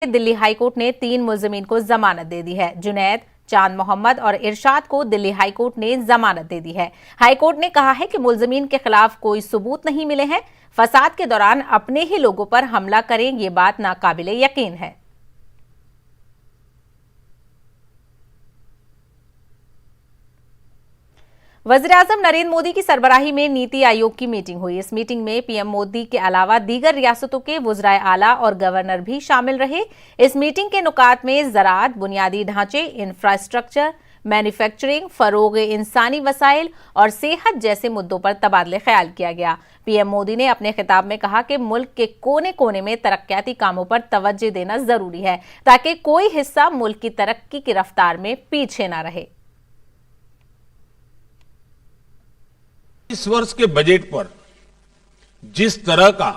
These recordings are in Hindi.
दिल्ली हाईकोर्ट ने 3 मुलजिमीन को जमानत दे दी है। जुनैद, चांद मोहम्मद और इरशाद को दिल्ली हाईकोर्ट ने जमानत दे दी है। हाईकोर्ट ने कहा है कि मुलजिमीन के खिलाफ कोई सबूत नहीं मिले हैं। फसाद के दौरान अपने ही लोगों पर हमला करें, ये बात नाकाबिले यकीन है। वज़ीर-ए-आज़म नरेंद्र मोदी की सरबराही में नीति आयोग की मीटिंग हुई। इस मीटिंग में पीएम मोदी के अलावा दीगर रियासतों के वज़राए आला और गवर्नर भी शामिल रहे। इस मीटिंग के नुकात में ज़राअत, बुनियादी ढांचे, इंफ्रास्ट्रक्चर, मैन्युफैक्चरिंग, फरोग इंसानी वसाइल और सेहत जैसे मुद्दों पर तबादले ख्याल किया गया। पीएम मोदी ने अपने खिताब में कहा कि मुल्क के कोने कोने में तरक्याती कामों पर तवज्जो देना जरूरी है ताकि कोई हिस्सा मुल्क की तरक्की की रफ्तार में पीछे न रहे। इस वर्ष के बजट पर जिस तरह का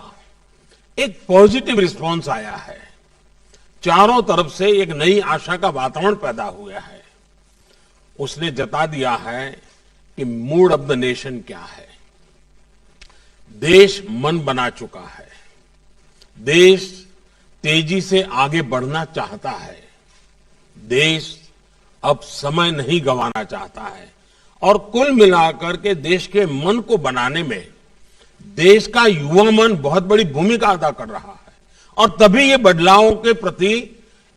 एक पॉजिटिव रिस्पांस आया है, चारों तरफ से एक नई आशा का वातावरण पैदा हुआ है, उसने जता दिया है कि मूड ऑफ द नेशन क्या है। देश मन बना चुका है, देश तेजी से आगे बढ़ना चाहता है, देश अब समय नहीं गंवाना चाहता है और कुल मिलाकर के देश के मन को बनाने में देश का युवा मन बहुत बड़ी भूमिका अदा कर रहा है और तभी ये बदलावों के प्रति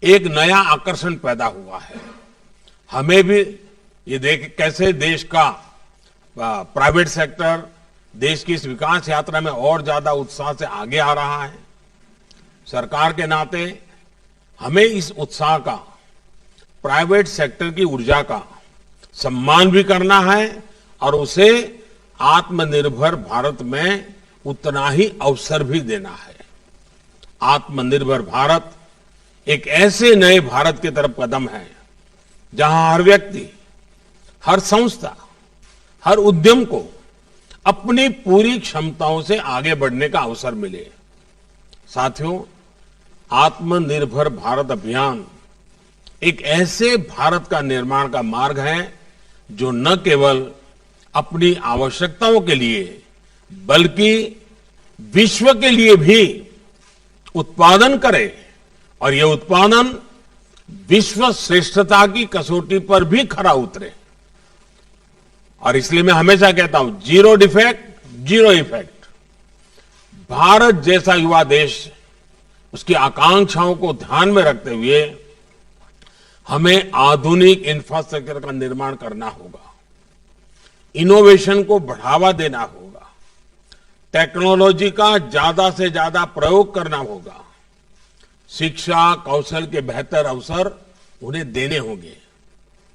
एक नया आकर्षण पैदा हुआ है। हमें भी ये देख कैसे देश का प्राइवेट सेक्टर देश की इस विकास यात्रा में और ज्यादा उत्साह से आगे आ रहा है। सरकार के नाते हमें इस उत्साह का, प्राइवेट सेक्टर की ऊर्जा का सम्मान भी करना है और उसे आत्मनिर्भर भारत में उतना ही अवसर भी देना है। आत्मनिर्भर भारत एक ऐसे नए भारत की तरफ कदम है जहां हर व्यक्ति, हर संस्था, हर उद्यम को अपनी पूरी क्षमताओं से आगे बढ़ने का अवसर मिले। साथियों, आत्मनिर्भर भारत अभियान एक ऐसे भारत का निर्माण का मार्ग है जो न केवल अपनी आवश्यकताओं के लिए बल्कि विश्व के लिए भी उत्पादन करे और ये उत्पादन विश्व श्रेष्ठता की कसौटी पर भी खरा उतरे। और इसलिए मैं हमेशा कहता हूं, zero defect zero effect. Bharat जैसा युवा देश, उसकी आकांक्षाओं को ध्यान में रखते हुए हमें आधुनिक इंफ्रास्ट्रक्चर का निर्माण करना होगा, इनोवेशन को बढ़ावा देना होगा, टेक्नोलॉजी का ज्यादा से ज्यादा प्रयोग करना होगा, शिक्षा कौशल के बेहतर अवसर उन्हें देने होंगे।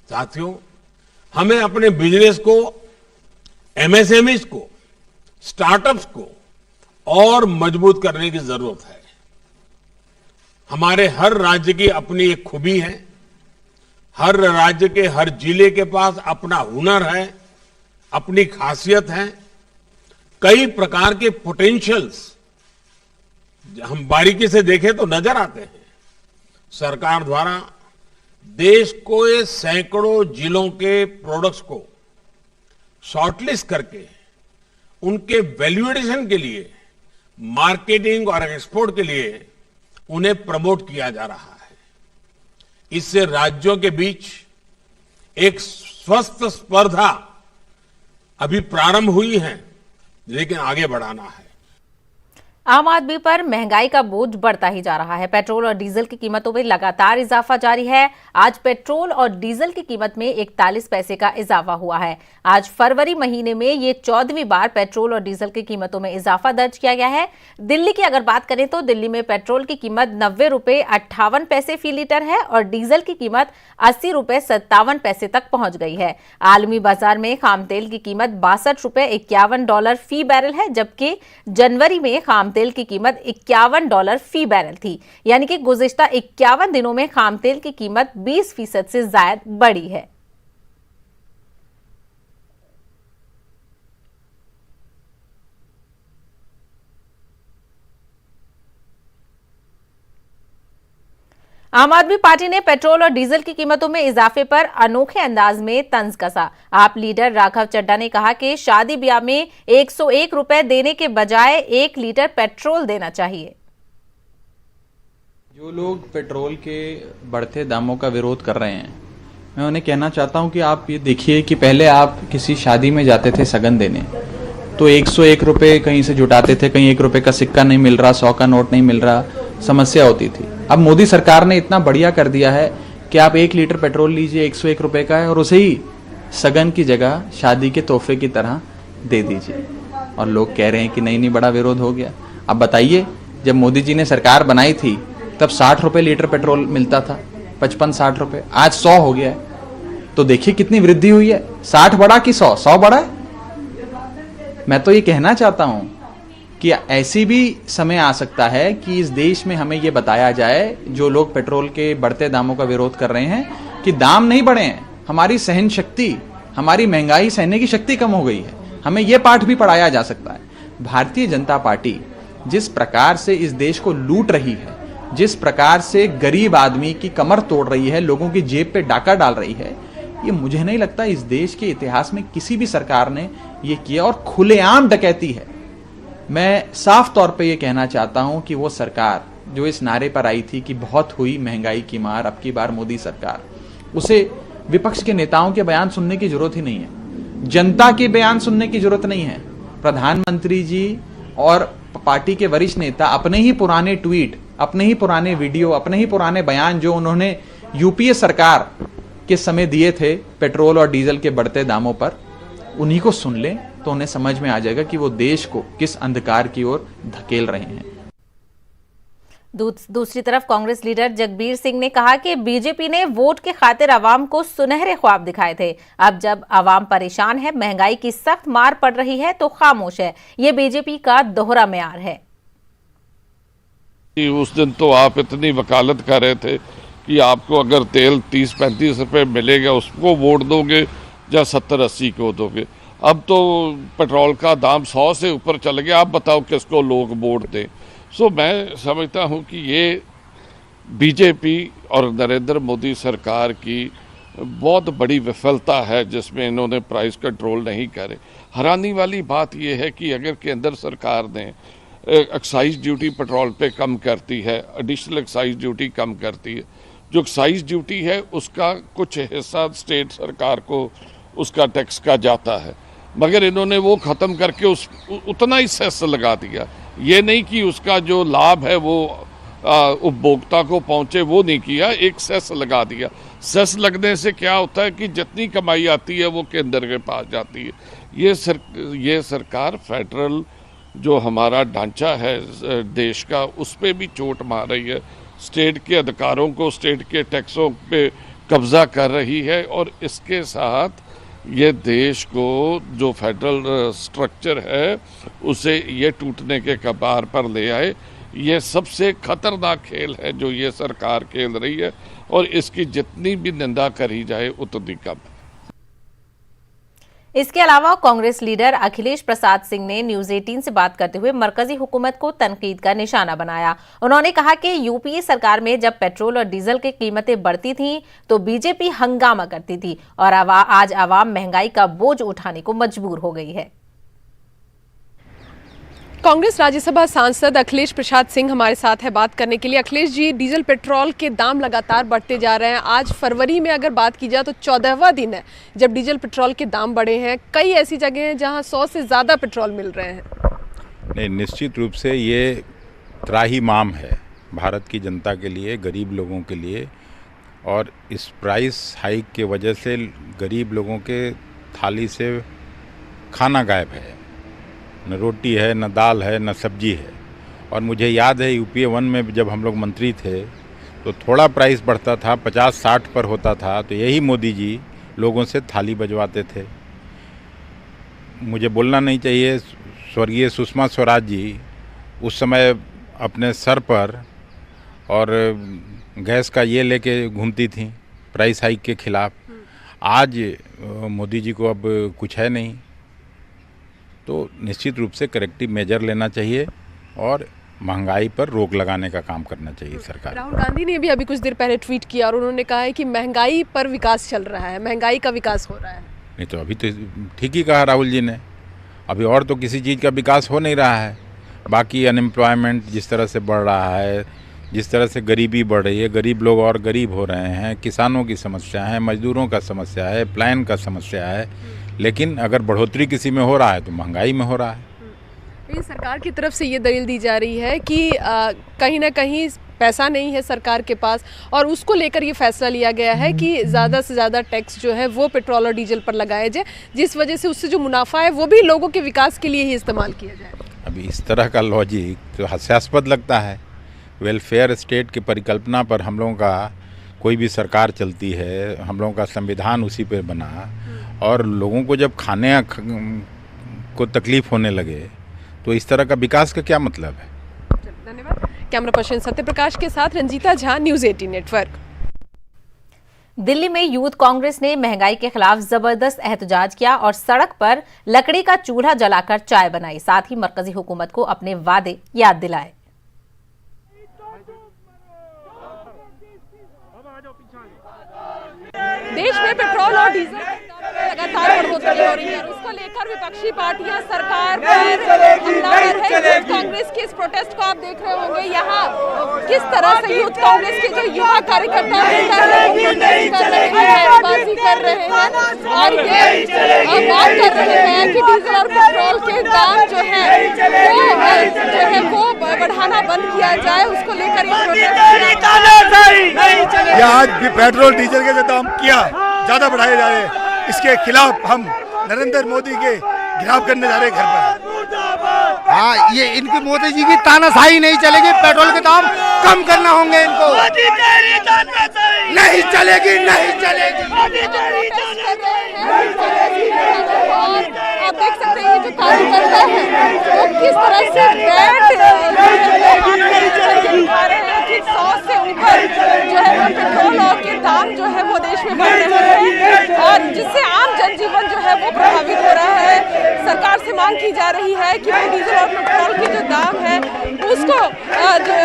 साथियों, हमें अपने बिजनेस को, एमएसएमईज को, स्टार्टअप्स को और मजबूत करने की जरूरत है। हमारे हर राज्य की अपनी एक खूबी है, हर राज्य के हर जिले के पास अपना हुनर है, अपनी खासियत है, कई प्रकार के पोटेंशियल्स हम बारीकी से देखें तो नजर आते हैं। सरकार द्वारा देश को ये सैकड़ों जिलों के प्रोडक्ट्स को शॉर्टलिस्ट करके उनके वैल्यूएडिशन के लिए, मार्केटिंग और एक्सपोर्ट के लिए उन्हें प्रमोट किया जा रहा है। इससे राज्यों के बीच एक स्वस्थ स्पर्धा अभी प्रारंभ हुई है, लेकिन आगे बढ़ाना है। आम आदमी पर महंगाई का बोझ बढ़ता ही जा रहा है। पेट्रोल और डीजल की कीमतों में लगातार इजाफा जारी है। आज पेट्रोल और डीजल की कीमत में 41 पैसे का इजाफा हुआ है। आज फरवरी महीने में ये 14वीं बार पेट्रोल और डीजल की कीमतों में इजाफा दर्ज किया गया है। दिल्ली की अगर बात करें तो दिल्ली में पेट्रोल की कीमत 90 रुपए 58 पैसे फी लीटर है और डीजल की कीमत 80 रुपए 57 पैसे तक पहुंच गई है। आलमी बाजार में खाम तेल की कीमत 62 रुपए 51 डॉलर फी बैरल है, जबकि जनवरी में खाम तेल की कीमत 51 डॉलर फी बैरल थी। यानी कि गुज़िश्ता 51 दिनों में खाम तेल की कीमत 20% से ज्यादा बढ़ी है। आम आदमी पार्टी ने पेट्रोल और डीजल की कीमतों में इजाफे पर अनोखे अंदाज में तंज कसा। आप लीडर राघव चड्ढा ने कहा कि शादी ब्याह में 101 रुपए देने के बजाय 1 लीटर पेट्रोल देना चाहिए। जो लोग पेट्रोल के बढ़ते दामों का विरोध कर रहे हैं, मैं उन्हें कहना चाहता हूं कि आप ये देखिए कि पहले आप किसी शादी में जाते थे सगन देने, तो 101 रुपये कहीं से जुटाते थे, कहीं 1 रुपये का सिक्का नहीं मिल रहा, 100 का नोट नहीं मिल रहा, समस्या होती थी। अब मोदी सरकार ने इतना बढ़िया कर दिया है कि आप 1 लीटर पेट्रोल लीजिए, 101 रुपये का है, और उसे ही सगन की जगह शादी के तोहफे की तरह दे दीजिए। और लोग कह रहे हैं कि नहीं बड़ा विरोध हो गया। अब बताइए, जब मोदी जी ने सरकार बनाई थी तब 60 रुपये लीटर पेट्रोल मिलता था, 55-60 रुपये, आज 100 हो गया है। तो देखिए कितनी वृद्धि हुई है। 60 बढ़ा कि 100 बढ़ा है। मैं तो ये कहना चाहता हूं कि ऐसी भी समय आ सकता है कि इस देश में हमें ये बताया जाए, जो लोग पेट्रोल के बढ़ते दामों का विरोध कर रहे हैं, कि दाम नहीं बढ़े हैं, हमारी सहन शक्ति, हमारी महंगाई सहने की शक्ति कम हो गई है। हमें यह पाठ भी पढ़ाया जा सकता है। भारतीय जनता पार्टी जिस प्रकार से इस देश को लूट रही है, जिस प्रकार से गरीब आदमी की कमर तोड़ रही है, लोगों की जेब पे डाका डाल रही है, ये मुझे नहीं लगता इस देश के इतिहास में किसी भी सरकार ने ये किया, और खुलेआम डकैती है। मैं साफ तौर पे ये कहना चाहता हूं कि वो सरकार जो इस नारे पर आई थी कि बहुत हुई महंगाई की मार, अब की बार मोदी सरकार, उसे विपक्ष के नेताओं के बयान सुनने की जरूरत ही नहीं है, जनता के बयान सुनने की जरूरत नहीं है। प्रधानमंत्री जी और पार्टी के वरिष्ठ नेता अपने ही पुराने ट्वीट, अपने ही पुराने वीडियो, अपने ही पुराने बयान जो उन्होंने यूपीए सरकार के समय दिए थे पेट्रोल और डीजल के बढ़ते दामों पर, उन्हीं को सुन लें तो उन्हें समझ में आ जाएगा कि वो देश को किस अंधकार की ओर धकेल रहे हैं। दूसरी तरफ कांग्रेस लीडर जगबीर सिंह ने कहा कि बीजेपी ने वोट के खातिर आवाम को सुनहरे ख्वाब दिखाए थे। अब जब आवाम परेशान है, महंगाई की सख्त मार पड़ रही है, तो खामोश है। ये बीजेपी का दोहरा म्यार है। उस दिन तो आप इतनी वकालत कर रहे थे कि आपको अगर तेल 30-35 रुपए मिलेगा उसको वोट दोगे या 70-80 को दोगे। अब तो पेट्रोल का दाम 100 से ऊपर चल गया, आप बताओ किसको लोग वोट दें। सो मैं समझता हूं कि ये बीजेपी और नरेंद्र मोदी सरकार की बहुत बड़ी विफलता है, जिसमें इन्होंने प्राइस कंट्रोल नहीं करे। हैरानी वाली बात यह है कि अगर केंद्र सरकार ने एक्साइज ड्यूटी पेट्रोल पे कम करती है, एडिशनल एक्साइज ड्यूटी कम करती है, जो एक्साइज ड्यूटी है उसका कुछ हिस्सा स्टेट सरकार को उसका टैक्स का जाता है, मगर इन्होंने वो ख़त्म करके उतना ही सेस लगा दिया। ये नहीं कि उसका जो लाभ है वो उपभोक्ता को पहुंचे, वो नहीं किया, एक सेस लगा दिया। सेस लगने से क्या होता है कि जितनी कमाई आती है वो केंद्र के पास जाती है। ये सरकार फेडरल जो हमारा ढांचा है देश का, उस पर भी चोट मार रही है। स्टेट के अधिकारों को, स्टेट के टैक्सों पे कब्जा कर रही है, और इसके साथ ये देश को जो फेडरल स्ट्रक्चर है उसे ये टूटने के कगार पर ले आए। ये सबसे खतरनाक खेल है जो ये सरकार खेल रही है, और इसकी जितनी भी निंदा करी जाए उतनी कम है। इसके अलावा कांग्रेस लीडर अखिलेश प्रसाद सिंह ने न्यूज 18 से बात करते हुए मरकजी हुकूमत को तनकीद का निशाना बनाया। उन्होंने कहा कि यूपीए सरकार में जब पेट्रोल और डीजल की कीमतें बढ़ती थीं तो बीजेपी हंगामा करती थी, और आज आवाम महंगाई का बोझ उठाने को मजबूर हो गई है। कांग्रेस राज्यसभा सांसद अखिलेश प्रसाद सिंह हमारे साथ है बात करने के लिए। अखिलेश जी, डीजल पेट्रोल के दाम लगातार बढ़ते जा रहे हैं। आज फरवरी में अगर बात की जाए तो 14वां दिन है जब डीजल पेट्रोल के दाम बढ़े हैं। कई ऐसी जगह हैं जहां 100 से ज़्यादा पेट्रोल मिल रहे हैं। नहीं, निश्चित रूप से ये त्राहिमाम है भारत की जनता के लिए, गरीब लोगों के लिए, और इस प्राइस हाइक के वजह से गरीब लोगों के थाली से खाना गायब है। न रोटी है, न दाल है, न सब्जी है। और मुझे याद है यूपीए 1 में जब हम लोग मंत्री थे तो थोड़ा प्राइस बढ़ता था, 50-60 पर होता था, तो यही मोदी जी लोगों से थाली बजवाते थे। मुझे बोलना नहीं चाहिए, स्वर्गीय सुषमा स्वराज जी उस समय अपने सर पर और गैस का ये लेके घूमती थी प्राइस हाइक के खिलाफ। आज मोदी जी को अब कुछ है नहीं, तो निश्चित रूप से करेक्टिव मेजर लेना चाहिए और महंगाई पर रोक लगाने का काम करना चाहिए सरकार। राहुल गांधी ने भी अभी कुछ देर पहले ट्वीट किया और उन्होंने कहा है कि महंगाई पर विकास चल रहा है, महंगाई का विकास हो रहा है। नहीं तो अभी तो ठीक ही कहा राहुल जी ने, अभी और तो किसी चीज़ का विकास हो नहीं रहा है। बाकी अनएम्प्लॉयमेंट जिस तरह से बढ़ रहा है, जिस तरह से गरीबी बढ़ रही है, गरीब लोग और गरीब हो रहे हैं, किसानों की समस्या है, मजदूरों का समस्या है, प्लान का समस्या है, लेकिन अगर बढ़ोतरी किसी में हो रहा है तो महंगाई में हो रहा है। ये सरकार की तरफ से ये दलील दी जा रही है कि कहीं ना कहीं पैसा नहीं है सरकार के पास, और उसको लेकर ये फैसला लिया गया है कि ज़्यादा से ज़्यादा टैक्स जो है वो पेट्रोल और डीजल पर लगाया जाए, जिस वजह से उससे जो मुनाफा है वो भी लोगों के विकास के लिए ही इस्तेमाल किया जाए। अभी इस तरह का लॉजिक तो हास्यास्पद लगता है। वेलफेयर स्टेट की परिकल्पना पर हम लोगों का कोई भी सरकार चलती है, हम लोगों का संविधान उसी पर बना, और लोगों को जब खाने को तकलीफ होने लगे तो इस तरह का विकास का क्या मतलब है। धन्यवाद। कैमरा पर्सन सत्य प्रकाश के साथ रंजीता झा, न्यूज़ 18 नेटवर्क। दिल्ली में यूथ कांग्रेस ने महंगाई के खिलाफ जबरदस्त एहतजाज किया और सड़क पर लकड़ी का चूल्हा जलाकर चाय बनाई, साथ ही मरकजी हुकूमत को अपने वादे याद दिलाए। देश में पेट्रोल और डीजल लगातार बढ़ोतरी हो रही है, उसको लेकर विपक्षी पार्टियां सरकार पर हमलावर है। यूथ कांग्रेस के इस प्रोटेस्ट को आप देख रहे होंगे, यहाँ किस तरह से यूथ कांग्रेस के जो युवा कार्यकर्ता कर रहे हैं, नारेबाजी कर रहे हैं और ये बात कर रहे हैं कि डीजल और पेट्रोल के दाम जो है वो बढ़ाना बंद किया जाए, उसको लेकर ये प्रोटेस्ट। आज भी पेट्रोल डीजल के जो दाम किया ज्यादा बढ़ाए जा रहे हैं, इसके खिलाफ हम नरेंद्र मोदी के घिराव करने जा रहे हैं घर पर। हाँ, ये इनकी मोदी जी की तानाशाही नहीं चलेगी, पेट्रोल के दाम कम करना होंगे इनको। नहीं चलेगी, नहीं चलेगी। आप देख सकते हैं जो कार्यकर्ता है वो किस तरह से दिखा रहे हैं कि 100 से ऊपर जो है वो पेट्रोल के दाम जो है वो देश में बढ़ रहे हैं, और जिससे आम जनजीवन जो है वो प्रभावित हो रहा है। सरकार से मांग की जा रही है कि वो डीजल और पेट्रोल के जो दाम है उसको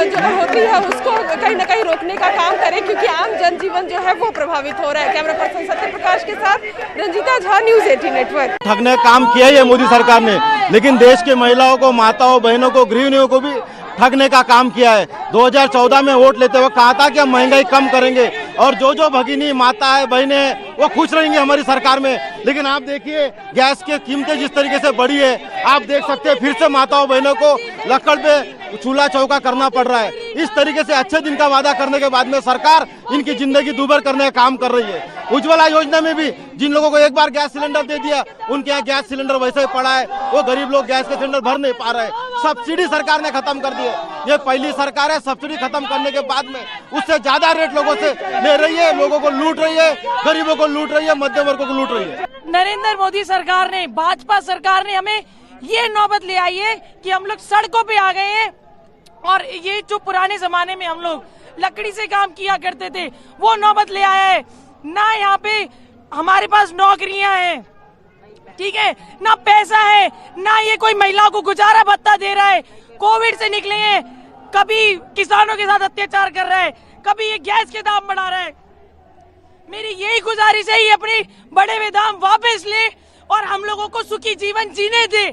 जो बढ़ोतरी है उसको कहीं ना कहीं रोकने का काम करे, क्योंकि आम जनजीवन जो है वो प्रभावित हो रहा है। कैमरा पर्सन सत्य प्रकाश के साथ रंजीता झा, न्यूज़ 18 नेटवर्क। ठगने का काम किया है मोदी सरकार ने, लेकिन देश के महिलाओं को, माताओं, बहनों को, गृहिणियों को भी ठगने का काम किया है। 2014 में वोट लेते हुए कहा था कि हम महंगाई कम करेंगे और जो भगिनी माता है, बहनें हैं, वो खुश रहेंगी हमारी सरकार में, लेकिन आप देखिए गैस की कीमतें जिस तरीके से बढ़ी है, आप देख सकते हैं फिर से माताओं बहनों को लकड़ पे चूल्हा चौका करना पड़ रहा है। इस तरीके से अच्छे दिन का वादा करने के बाद में सरकार इनकी जिंदगी दूभर करने का काम कर रही है। उज्ज्वला योजना में भी जिन लोगों को एक बार गैस सिलेंडर दे दिया, उनके यहाँ गैस सिलेंडर वैसे ही पड़ा है, वो गरीब लोग गैस के सिलेंडर भर नहीं पा रहे हैं। सब्सिडी सरकार ने खत्म कर दी है, ये पहली सरकार है सब्सिडी खत्म करने के बाद में उससे ज्यादा रेट लोगों से ले रही है, लोगों को लूट रही है, गरीबों को लूट रही है, मध्यम वर्ग को लूट रही है। नरेंद्र मोदी सरकार ने, भाजपा सरकार ने हमें ये नौबत ले आई है कि हम लोग सड़कों पे आ गए हैं, और ये जो पुराने जमाने में हम लोग लकड़ी से काम किया करते थे वो नौबत ले आया है। ना यहाँ पे हमारे पास नौकरियां हैं, ठीक है, ना पैसा है, ना ये कोई महिलाओं को गुजारा भत्ता दे रहा है। कोविड से निकले हैं, कभी किसानों के साथ अत्याचार कर रहा है, कभी ये गैस के दाम बढ़ा रहा है। मेरी यही गुजारिश है, ये अपने बढ़े हुए दाम वापस ले और हम लोगों को सुखी जीवन जीने दे।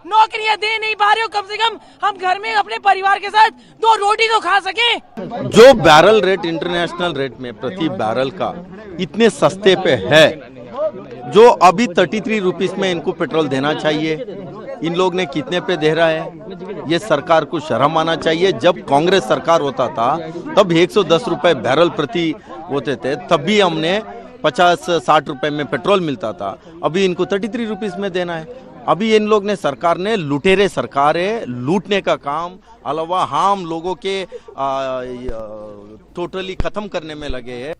नौकरियां दे नहीं पा रहे हो, कम से कम हम घर में अपने परिवार के साथ 2 रोटी तो खा सके। जो बैरल रेट इंटरनेशनल रेट में प्रति बैरल का इतने सस्ते पे है, जो अभी 33 रुपीस में इनको पेट्रोल देना चाहिए, इन लोग ने कितने पे दे रहा है? ये सरकार को शर्म आना चाहिए। जब कांग्रेस सरकार होता था तब 110 रुपए बैरल प्रति होते थे, तब भी हमने 50-60 रुपए में पेट्रोल मिलता था। अभी इनको 33 रुपीस में देना है। अभी इन लोग ने, सरकार ने, लुटेरे सरकार है, लूटने का काम अलावा हम लोगों के टोटली खत्म करने में लगे हैं।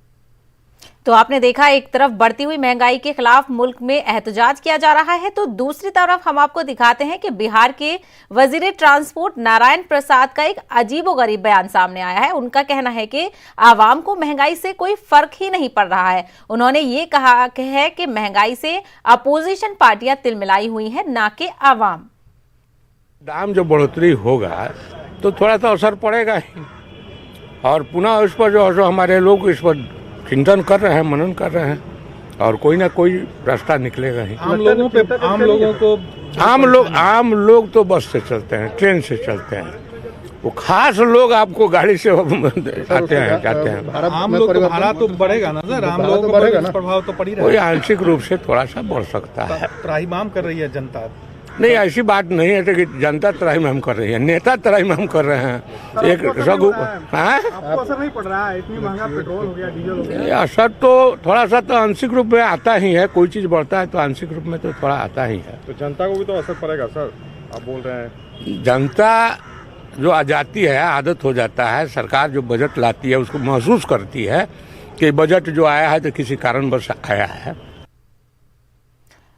तो आपने देखा, एक तरफ बढ़ती हुई महंगाई के खिलाफ मुल्क में एहतजाज किया जा रहा है, तो दूसरी तरफ हम आपको दिखाते हैं कि बिहार के वजीर ट्रांसपोर्ट नारायण प्रसाद का एक अजीबोगरीब बयान सामने आया है। उनका कहना है कि आवाम को महंगाई से कोई फर्क ही नहीं पड़ रहा है। उन्होंने ये कहा है कि महंगाई से अपोजिशन पार्टियां तिलमिलाई हुई हैं, ना कि आवाम। दाम जो बढ़ोतरी होगा तो थोड़ा सा असर पड़ेगा ही, और पुनः उस पर जो हमारे लोग इस पर चिंतन कर रहे हैं, मनन कर रहे हैं, और कोई ना कोई रास्ता निकलेगा ही। आम लोग तो बस से चलते हैं, ट्रेन से चलते हैं, वो खास लोग आपको गाड़ी से आते हैं जाते हैं। आम लोग का भाड़ा तो बढ़ेगा ना सर, आम लोगों को बढ़ेगा ना, प्रभाव तो पड़ ही रहा कोई है। आंशिक रूप से थोड़ा सा बढ़ सकता है। त्राहिमाम कर रही है जनता। नहीं, ऐसी बात नहीं है कि जनता त्राहिमाम कर रही है, नेता त्राहिमाम कर रहे हैं। एक सब आपको असर नहीं पड़ रहा है? इतनी महंगा पेट्रोल हो गया, डीजल हो गया। असर तो थोड़ा सा तो आंशिक रूप में आता ही है। कोई चीज बढ़ता है तो आंशिक रूप में तो थोड़ा आता ही है। तो जनता को भी तो असर पड़ेगा सर, आप बोल रहे हैं। जनता जो आ जाती है, आदत हो जाता है, सरकार जो बजट लाती है उसको महसूस करती है कि बजट जो आया है तो किसी कारणवश आया है।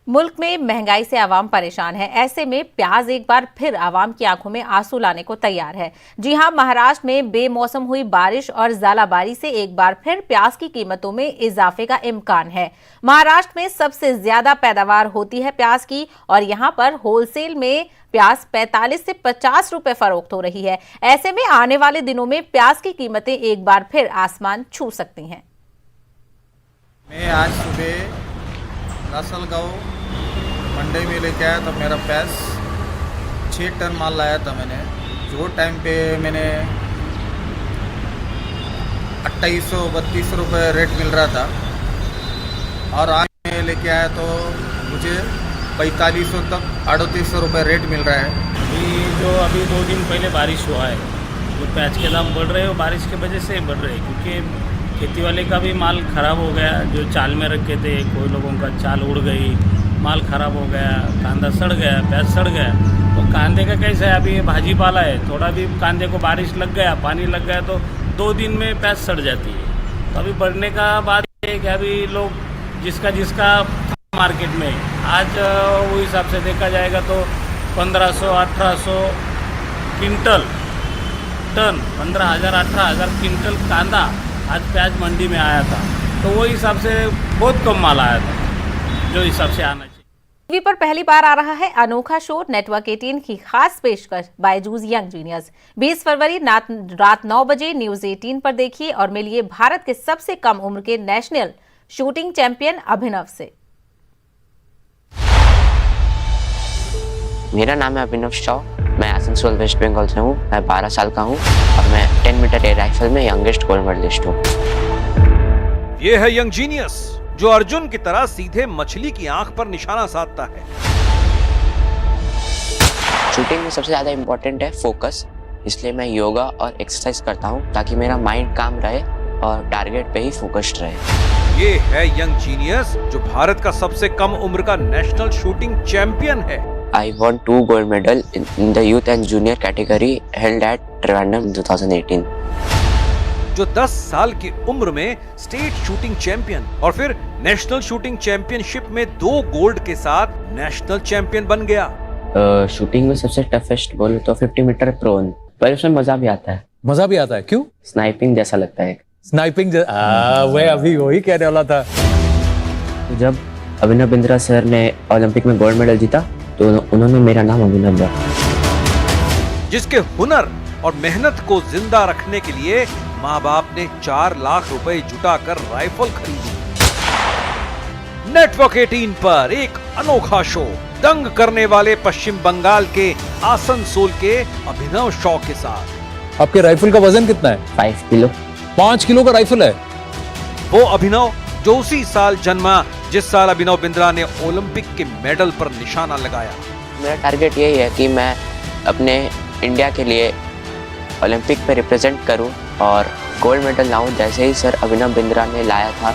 मुल्क में महंगाई से आवाम परेशान है। ऐसे में प्याज एक बार फिर आवाम की आंखों में आंसू लाने को तैयार है। जी हां, महाराष्ट्र में बेमौसम हुई बारिश और ज़ालाबारी से एक बार फिर प्याज की कीमतों में इजाफे का इम्कान है। महाराष्ट्र में सबसे ज्यादा पैदावार होती है प्याज की और यहां पर होलसेल में प्याज 45 से 50 रुपए फरोख्त हो रही है। ऐसे में आने वाले दिनों में प्याज की कीमतें एक बार फिर आसमान छू सकती हैं। मैं आज सुबह लासलगांव मंडी में लेके आया था। मेरा प्याज 6 टन माल लाया था मैंने। जो टाइम पे मैंने 2800-32 रुपये रेट मिल रहा था और आज मैं लेके आया तो मुझे 4500 तक 3800 रुपये रेट मिल रहा है। ये जो अभी 2 दिन पहले बारिश हुआ है, जो प्याज के दाम बढ़ रहे हैं वो बारिश की वजह से बढ़ रहे हैं, क्योंकि खेती वाले का भी माल ख़राब हो गया। जो चाल में रखे थे, कोई लोगों का चाल उड़ गई, माल ख़राब हो गया, कांदा सड़ गया, प्याज सड़ गया। तो कांदे का कैसा है, अभी भाजी पाला है, थोड़ा भी कांदे को बारिश लग गया, पानी लग गया तो 2 दिन में प्याज सड़ जाती है। तो अभी बढ़ने का बात है कि अभी लोग जिसका मार्केट में आज वो हिसाब से देखा जाएगा तो 1500-1800 क्विंटल टन 15,000-18,000 क्विंटल कांदा आज प्याज मंडी में आया था। तो वो हिसाब से बहुत कम माल आया था जो हिसाब से आना चाहिए। टीवी पर पहली बार आ रहा है अनोखा शो नेटवर्क 18 की खास पेशकश बायजूस यंग जीनियस। 20 फरवरी रात 9 बजे न्यूज 18 पर देखिए और मिलिए भारत के सबसे कम उम्र के नेशनल शूटिंग चैंपियन अभिनव से। मेरा नाम है अभिनव शाह, मैं आसनसोल वेस्ट बंगाल से हूँ। मैं 12 साल का हूँ और मैं 10 मीटर एयर राइफल में यंगेस्ट गोल्ड मेडलिस्ट हूँ। ये है यंग जीनियस जो अर्जुन की तरह सीधे मछली की आंख पर निशाना साधता है। शूटिंग में सबसे ज्यादा इम्पोर्टेंट है फोकस, इसलिए मैं योगा और एक्सरसाइज करता हूँ ताकि मेरा माइंड काम रहे और टारगेट पे ही फोकस्ड रहे। ये है यंग जीनियस जो भारत का सबसे कम उम्र का नेशनल शूटिंग चैंपियन है। I won 2 gold medal in the youth and junior category held at Trivandrum 2018. जो 10 साल की उम्र में स्टेट शूटिंग चैंपियन और फिर नेशनल शूटिंग चैंपियनशिप में 2 गोल्ड के साथ नेशनल चैंपियन बन गया। शूटिंग में सबसे टफेस्ट बोलो तो 50 मीटर प्रोन, पर उसमें मजा भी आता है। मजा भी आता है? क्यों? स्नाइपिंग जैसा लगता है। स्नाइपिंग मैं अभी वही कहने वाला था। जब अभिनव बिंद्रा सर ने ओलंपिक में गोल्ड मेडल जीता तो उन्होंने मेरा नाम अभिनव रखा। जिसके हुनर और मेहनत को जिंदा रखने के लिए माँ बाप ने 4 लाख रुपए जुटाकर राइफल खरीदी। नेटवर्क 18 पर एक अनोखा शो दंग करने वाले पश्चिम बंगाल के आसनसोल के अभिनव शॉ के साथ। आपके राइफल का वजन कितना है? 5 किलो। 5 किलो का राइफल है। वो अभिनव जो उसी साल जन्मा जिस साल अभिनव बिंद्रा ने ओलंपिक के मेडल पर निशाना लगाया। मेरा टारगेट यही है कि मैं अपने इंडिया के लिए ओलंपिक पे रिप्रेजेंट करूं और गोल्ड मेडल लाऊं, जैसे ही सर अभिनव बिंद्रा ने लाया था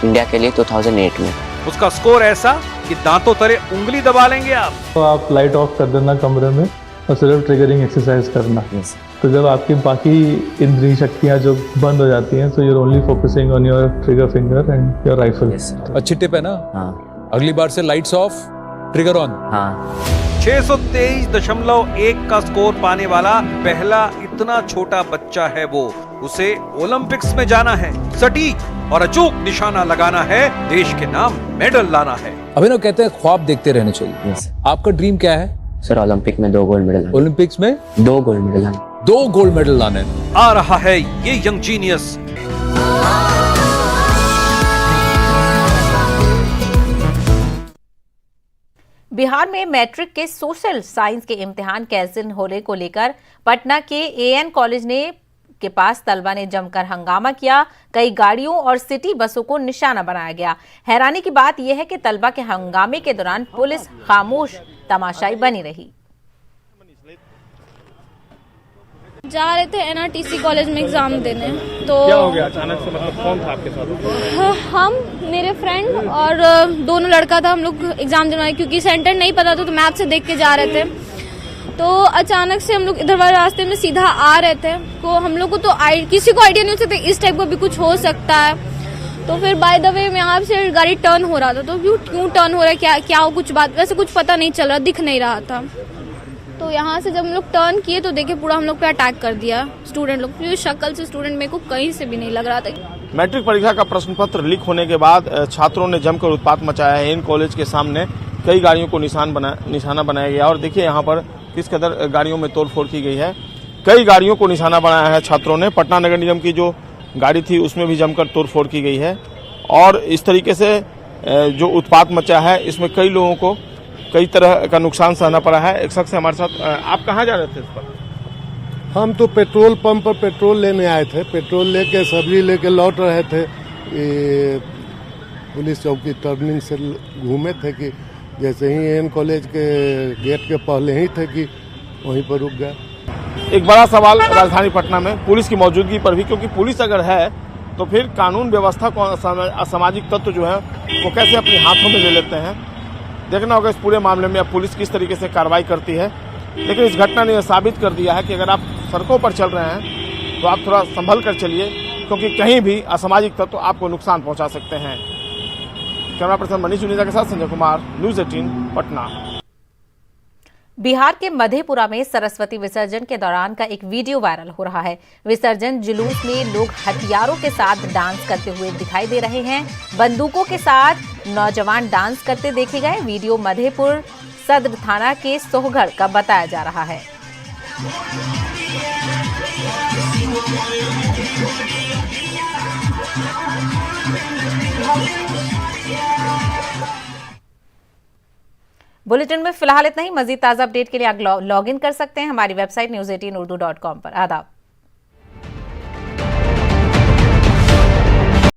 इंडिया के लिए 2008 में। उसका स्कोर ऐसा कि दांतों तले उंगली दबा लेंगे आप। तो आप लाइट ऑफ कर देना कमरे में और सिर्फ ट्रिगरिंग एक्सरसाइज करना। तो जब आपकी बाकी इंद्रिय शक्तियाँ जो बंद हो जाती हैं, तो you're only focusing on your trigger finger and your rifle. अच्छी टिप है ना? हाँ। अगली बार से लाइट्स ऑफ, ट्रिगर ऑन। हाँ। 623.1 का स्कोर पाने वाला पहला इतना छोटा बच्चा है वो। उसे ओलंपिक्स में जाना है, सटीक और अचूक निशाना लगाना है, देश के नाम मेडल लाना है। अभिनव कहते हैं ख्वाब देखते रहने चाहिए। आपका ड्रीम क्या है? सर ओलंपिक में 2 गोल्ड मेडल। ओलंपिक्स में 2 गोल्ड मेडल लाने। 2 गोल्ड मेडल लाने। आ रहा है ये यंग जीनियस। बिहार में मैट्रिक के सोशल साइंस के इम्तिहान कैंसिल होने को लेकर पटना के एएन कॉलेज के पास तलबा ने जमकर हंगामा किया। कई गाड़ियों और सिटी बसों को निशाना बनाया गया। हैरानी की बात यह है कि तलबा के हंगामे के दौरान पुलिस खामोश तमाशाई बनी रही। जा रहे थे एनआरटीसी कॉलेज में एग्जाम देने, तो क्या हो गया अचानक से? मतलब कौन था आपके साथ? हम, मेरे फ्रेंड और दोनों लड़का था, हम लोग एग्जाम दिलवाए क्योंकि सेंटर नहीं पता था तो मैप से देख के जा रहे थे। तो अचानक से हम लोग इधर वाले रास्ते में सीधा आ रहे थे, तो हम लोग को तो किसी को आइडिया नहीं हो सकता इस टाइप का भी कुछ हो सकता है। तो फिर बाय द वे में यहाँ से गाड़ी टर्न हो रहा था, तो क्यों टर्न हो रहा है, क्या हो, कुछ बात वैसे कुछ पता नहीं चल रहा, दिख नहीं रहा था। तो यहाँ से जब हम लोग टर्न किए तो देखे पूरा हम लोग पे अटैक कर दिया स्टूडेंट लोग। शक्ल से स्टूडेंट मेरे को कहीं से भी नहीं लग रहा था। मैट्रिक परीक्षा का प्रश्न पत्र लीक होने के बाद छात्रों ने जमकर उत्पात मचाया है। इन कॉलेज के सामने कई गाड़ियों को निशाना बनाया गया और देखिए यहाँ पर किस कदर गाड़ियों में तोड़फोड़ की गई है। कई गाड़ियों को निशाना बनाया है छात्रों ने। पटना नगर निगम की जो गाड़ी थी उसमें भी जमकर तोड़फोड़ की गई है और इस तरीके से जो उत्पात मचा है इसमें कई लोगों को कई तरह का नुकसान सहना पड़ा है। एक शख्स हमारे साथ। आप कहाँ जा रहे थे इस पर? हम तो पेट्रोल पंप पर पेट्रोल लेने आए थे, पेट्रोल लेके सब्जी लेके लौट रहे थे। पुलिस चौकी टर्निंग से घूमे थे कि जैसे ही एन कॉलेज के गेट के पहले ही थे कि वहीं पर रुक गए। एक बड़ा सवाल राजधानी पटना में पुलिस की मौजूदगी पर भी, क्योंकि पुलिस अगर है तो फिर कानून व्यवस्था को असामाजिक तत्व जो है वो कैसे अपने हाथों में ले लेते हैं। देखना होगा इस पूरे मामले में अब पुलिस किस तरीके से कार्रवाई करती है। लेकिन इस घटना ने यह साबित कर दिया है कि अगर आप सड़कों पर चल रहे हैं तो आप थोड़ा संभल कर चलिए, क्योंकि कहीं भी असामाजिक तत्व आपको नुकसान पहुंचा सकते हैं। कैमरा पर्सन मनीष जुनेजा के साथ संजय कुमार, न्यूज़ 18 पटना। बिहार के मधेपुरा में सरस्वती विसर्जन के दौरान का एक वीडियो वायरल हो रहा है। विसर्जन जुलूस में लोग हथियारों के साथ डांस करते हुए दिखाई दे रहे हैं। बंदूकों के साथ नौजवान डांस करते देखे गए। वीडियो मधेपुर सदर थाना के सोहगढ़ का बताया जा रहा है। बुलेटिन में फिलहाल इतना ही। मजीद ताज़ा अपडेट के लिए आप लॉग इन कर सकते हैं हमारी वेबसाइट news18urdu.com पर। आदाब।